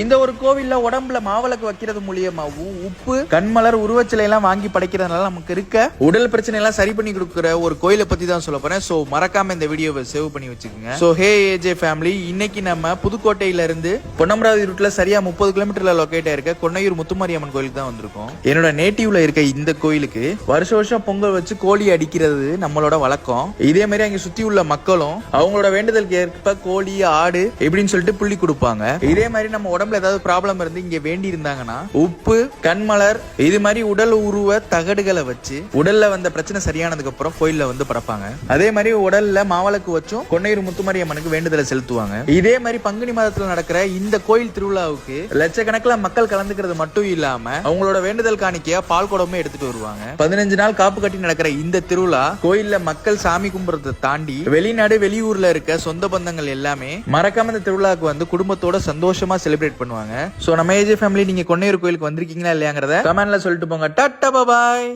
இந்த ஒரு கோவில்ல உடம்புல மாவிளக்கு வைக்கிறது மூலியமாவும் உப்பு கண்மலர் உருவச்சிலை எல்லாம் வாங்கி படைக்கிறதுனால நமக்கு இருக்க உடல் பிரச்சனை எல்லாம் சரி பண்ணி கொடுக்குற ஒரு கோயிலை பத்தி தான் சொல்ல போறேன். சோ மறக்காம இந்த வீடியோவை சேவ் பண்ணி வச்சுக்கோங்க. சோ ஹே ஏஜே ஃபேமிலி, இன்னைக்கு நம்ம புதுக்கோட்டையில இருந்து பொன்னமராவதி ரூட்ல சரியா 30 கிலோமீட்டர்ல லொகேட் ஆயிருக்க கொன்னையூர் முத்துமாரியம்மன் கோயிலுக்கு தான் வந்திருக்கோம். என்னோட நேட்டிவ்ல இருக்க இந்த கோயிலுக்கு வருஷம் பொங்கல் வச்சு கோழி அடிக்கிறது நம்மளோட வழக்கம். இதே மாதிரி அங்க சுத்தி உள்ள மக்களும் அவங்களோட வேண்டுதலுக்கு ஏற்ப கோழி ஆடு எப்படின்னு சொல்லிட்டு புள்ளி கொடுப்பாங்க. இதே மாதிரி நம்ம உடம்புல ஏதாவது ப்ராப்ளம் இருந்து இங்க வேண்டி இருந்தாங்கன்னா உப்பு கண்மலர் இது மாதிரி உடல் உருவ தகடுகளை வச்சு உடல்ல வந்த பிரச்சனை சரியானதுக்கு அப்புறம் கோயில்ல வந்து பறப்பாங்க. அதே மாதிரி உடல்ல மாவிளக்கு வச்சும் கொன்னையூர் முத்துமாரியம்மனுக்கு வேண்டுதலை செலுத்துவாங்க. இதே மாதிரி பங்குனி மாதத்துல நடக்கிற இந்த கோயில் திருவிழாவுக்கு லட்சக்கணக்கில் மக்கள் கலந்துக்கிறது மட்டும் இல்லாம அவங்களோட வேண்டுதல் காணிக்கையா பால் குடமே எடுத்துட்டு வருவாங்க. 15 நாள் காப்பு கட்டி நடக்கிற இந்த திருவிழா கோயில்ல மக்கள் சாமி கும்பிடுறதை தாண்டி வெளிநாடு வெளியூர்ல இருக்க சொந்த பந்தங்கள் எல்லாமே மறக்காம இந்த திருவிழாவுக்கு வந்து குடும்பத்தோட சந்தோஷமா செலிப்ரேட் பண்ணுவாங்க. சோ நம்ம ஏஜே ஃபேமிலி, நீங்க கொன்னையூர் கோயிலுக்கு வந்திருக்கீங்களா இல்லையாங்கிறத கமெண்ட்ல சொல்லிட்டு போங்க. டாடா பாய்.